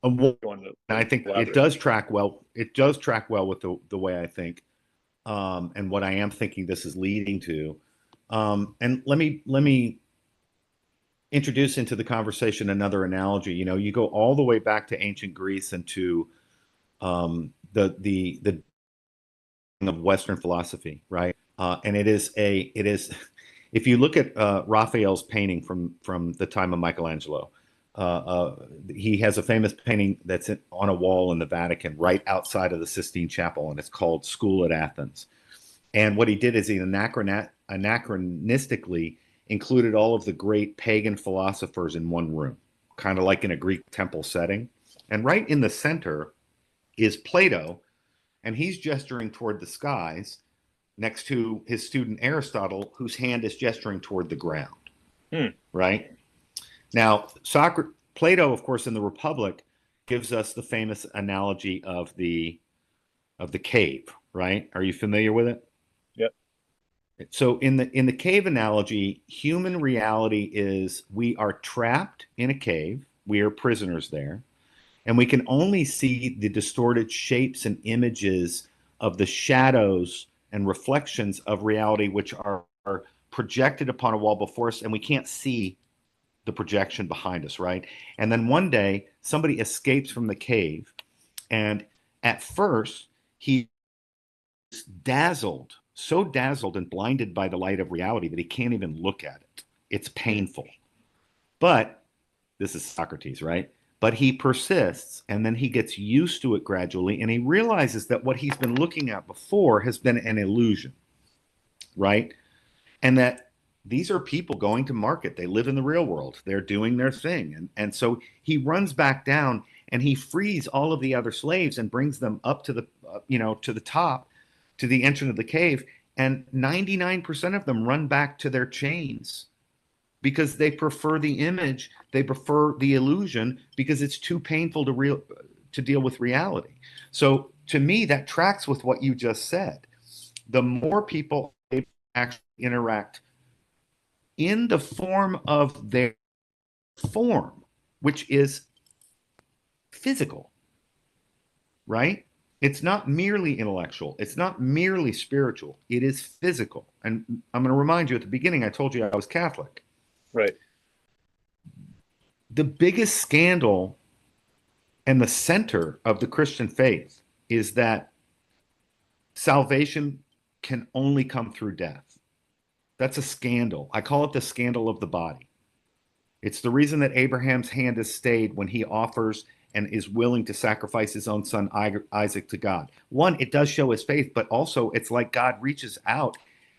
Well, You want to I think it elaborate? does track well. It does track well with the way I think, and what I am thinking this is leading to. And let me introduce into the conversation another analogy. You know, you go all the way back to ancient Greece and to the of Western philosophy, right? And it is if you look at Raphael's painting from the time of Michelangelo, he has a famous painting that's on a wall in the Vatican, right outside of the Sistine Chapel, and it's called "School at Athens." And what he did is he anachronistically included all of the great pagan philosophers in one room, kind of like in a Greek temple setting. And right in the center is Plato, and he's gesturing toward the skies next to his student Aristotle, whose hand is gesturing toward the ground, Hmm. right? Now, Plato, of course, in the Republic, gives us the famous analogy of the cave, right? Are you familiar with it? Yep. So in the cave analogy, human reality is we are trapped in a cave, we are prisoners there, and we can only see the distorted shapes and images of the shadows and reflections of reality, which are projected upon a wall before us, and we can't see the projection behind us, right? And then one day, somebody escapes from the cave, and at first, he's dazzled, so dazzled and blinded by the light of reality that he can't even look at it. It's Hmm. painful. But this is Socrates, right? But he persists and then he gets used to it gradually and he realizes that what he's been looking at before has been an illusion, right? And that these are people going to market. They live in the real world. They're doing their thing. And so he runs back down and he frees all of the other slaves and brings them up to to the top, to the entrance of the cave. And 99% of them run back to their chains because they prefer the image, they prefer the illusion because it's too painful to deal with reality. So to me, that tracks with what you just said. The more people actually interact in the form of their form, which is physical, right? It's not merely intellectual. It's not merely spiritual. It is physical. And I'm going to remind you at the beginning, I told you I was Catholic. Right. The biggest scandal and the center of the Christian faith is that salvation can only come through death. That's a scandal. I call it the scandal of the body. It's the reason that Abraham's hand is stayed when he offers and is willing to sacrifice his own son Isaac to God. One, it does show his faith, but also it's like God reaches out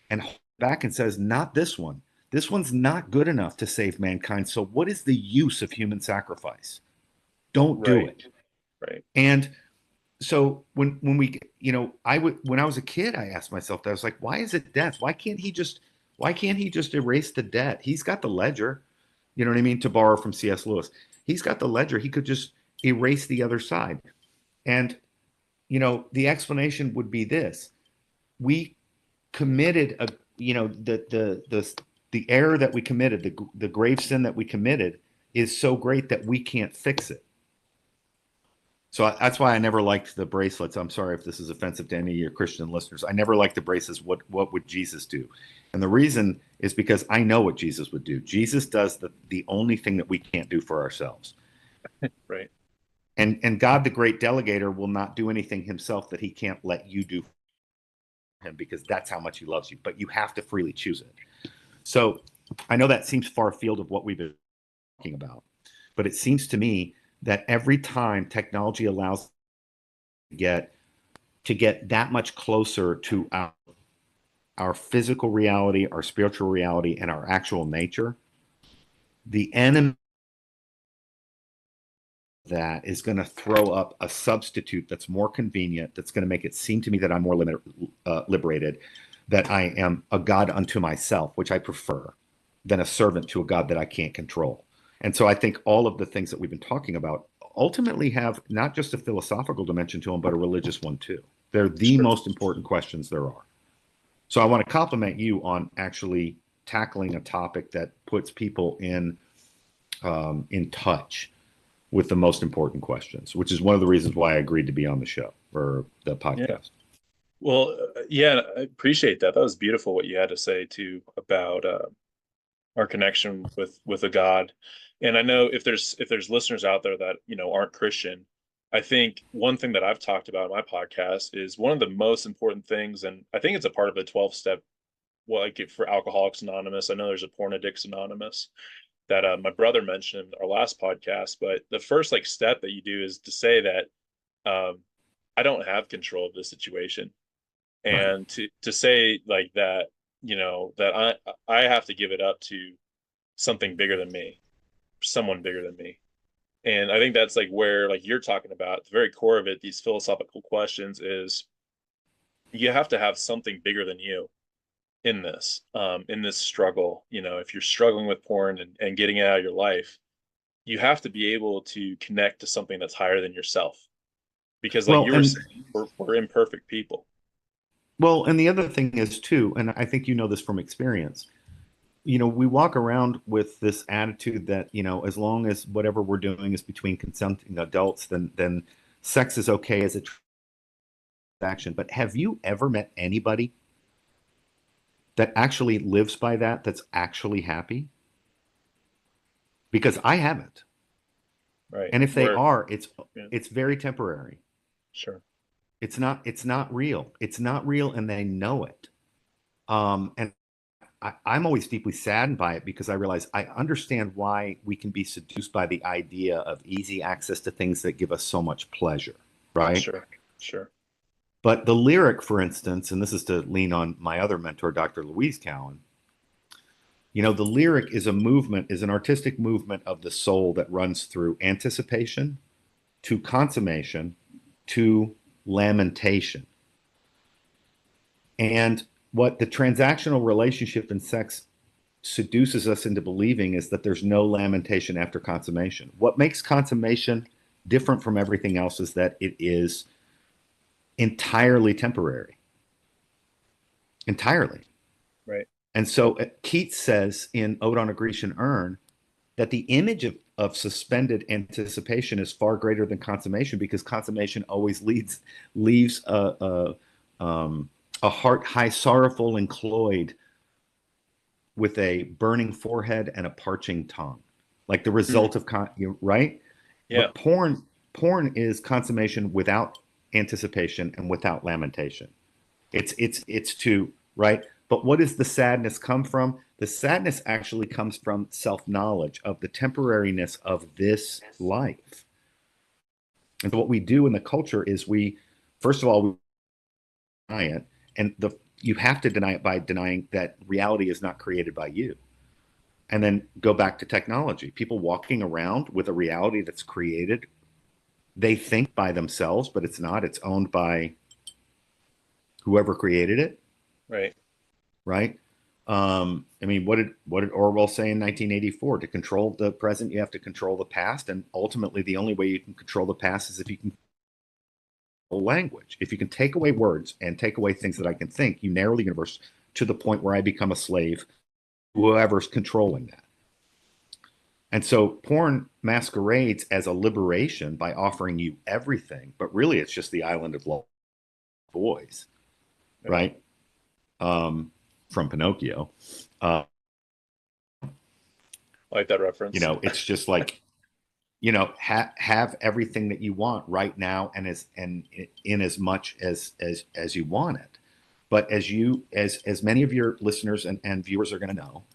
and back and says, "Not this one. This one's not good enough to save mankind. So what is the use of human sacrifice? Don't do Right. it." Right. And so when we I would when I was a kid, I asked myself that. I was like, why is it death? Why can't he just erase the debt? He's got the ledger. You know what I mean? To borrow from C.S. Lewis, he's got the ledger. He could just erase the other side. And the explanation would be this: we committed a the error that we committed, the grave sin that we committed, is so great that we can't fix it. So that's why I never liked the bracelets. I'm sorry if this is offensive to any of your Christian listeners. I never liked the bracelets. What would Jesus do? And the reason is because I know what Jesus would do. Jesus does the only thing that we can't do for ourselves. Right. And God, the great delegator, will not do anything himself that he can't let you do for him because that's how much he loves you. But you have to freely choose it. So I know that seems far afield of what we've been talking about, but it seems to me that every time technology allows get to get that much closer to our physical reality, our spiritual reality, and our actual nature, the enemy of that is going to throw up a substitute that's more convenient, that's going to make it seem to me that I'm more liberated, that I am a God unto myself, which I prefer, than a servant to a God that I can't control. And so I think all of the things that we've been talking about ultimately have not just a philosophical dimension to them, but a religious one too. They're the Sure. most important questions there are. So I want to compliment you on actually tackling a topic that puts people in touch with the most important questions, which is one of the reasons why I agreed to be on the show or the Yeah. podcast. Well, yeah, I appreciate that. That was beautiful what you had to say too about our connection with a God. And I know if there's listeners out there that, aren't Christian, I think one thing that I've talked about in my podcast is one of the most important things, and I think it's a part of the 12 step, well, like for Alcoholics Anonymous. I know there's a Porn Addicts Anonymous that my brother mentioned in our last podcast, but the first like step that you do is to say that I don't have control of this situation, Right. and to say like that, that I have to give it up to something bigger than me, someone bigger than me. And I think that's like where, like you're talking about, the very core of it, these philosophical questions is you have to have something bigger than you in this struggle. If you're struggling with porn and getting it out of your life, you have to be able to connect to something that's higher than yourself. Because like Well, you were and saying, we're imperfect people. and the other thing is too, and I think you know this from experience. We walk around with this attitude that, as long as whatever we're doing is between consenting adults, then sex is okay as a transaction. But have you ever met anybody that actually lives by that, that's actually happy? Because I haven't. Right. And if they Where, are, yeah, it's very temporary. sure. It's not real. It's not real, and they know it. And I'm always deeply saddened by it because I realize I understand why we can be seduced by the idea of easy access to things that give us so much pleasure, right? Sure. Sure. But the lyric, for instance, and this is to lean on my other mentor, Dr. Louise Cowan, the lyric is a movement, is an artistic movement of the soul that runs through anticipation to consummation to lamentation. And what the transactional relationship in sex seduces us into believing is that there's no lamentation after consummation. What makes consummation different from everything else is that it is entirely temporary, entirely. Right. And so Keats says in Ode on a Grecian Urn that the image of suspended anticipation is far greater than consummation because consummation always leaves a heart high sorrowful and cloyed with a burning forehead and a parching tongue, like the Mm, result of right. yeah. But porn is consummation without anticipation and without lamentation. It's to right. But what does the sadness come from? The sadness actually comes from self-knowledge of the temporariness of this life. And so what we do in the culture is first of all, we deny it, and you have to deny it by denying that reality is not created by you. And then go back to technology. People walking around with a reality that's created, they think by themselves, but it's not. It's owned by whoever created it, Right. right? I mean, what did Orwell say in 1984? To control the present, you have to control the past, and ultimately, the only way you can control the past is if you can control language. If you can take away words and take away things that I can think, you narrow the universe to the point where I become a slave, whoever's controlling that. And so porn masquerades as a liberation by offering you everything, but really it's just the island of lost boys, Right. right? From Pinocchio. Uh, I like that reference. it's just like, have everything that you want right now and in as much as you want it. But as many of your listeners and viewers are going to know,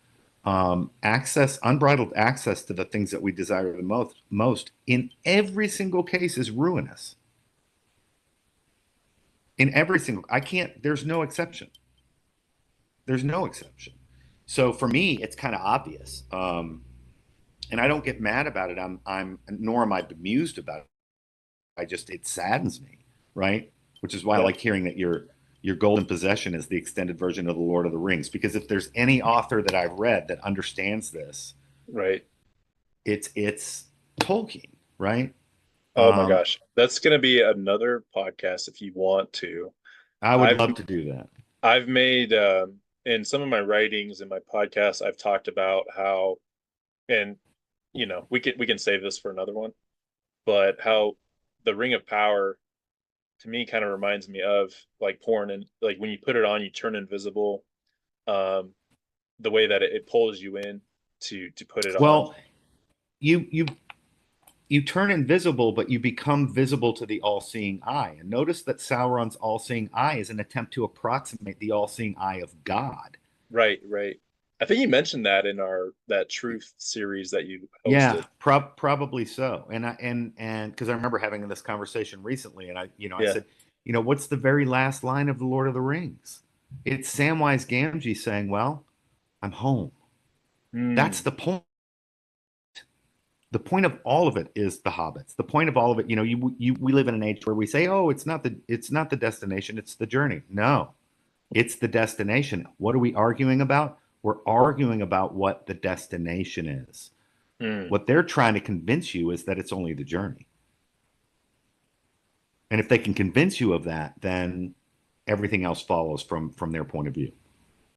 unbridled access to the things that we desire the most in every single case is ruinous. In every single, I can't. There's no exception. There's no exception. So for me, it's kind of obvious, and I don't get mad about it. Nor am I bemused about it. It saddens me, right? Which is why I Yeah. like hearing that your golden possession is the extended version of the Lord of the Rings. Because if there's any author that I've read that understands this, Right. it's Tolkien, right? Oh my Um, gosh. That's going to be another podcast if you want to. I would I've love to do that. I've made in some of my writings and my podcasts I've talked about how, and we can save this for another one. but how the Ring of Power to me kind of reminds me of like porn, and like when you put it on, you turn invisible. Um, the way that it pulls you in to put it on. Well, you you you turn invisible, but you become visible to the all-seeing eye. And notice that Sauron's all-seeing eye is an attempt to approximate the all-seeing eye of God. Right, right. I think you mentioned that in our that truth series that you hosted. Yeah, probably so. And because I remember having this conversation recently, and I Yeah. said, what's the very last line of the Lord of the Rings? It's Samwise Gamgee saying, "Well, I'm home." That's Mm, the point. The point of all of it is the hobbits. The point of all of it, we live in an age where we say, "Oh, it's not the destination, it's the journey." No, it's the destination. What are we arguing about? We're arguing about what the destination is. mm. What they're trying to convince you is that it's only the journey. And if they can convince you of that, then everything else follows from their point of view.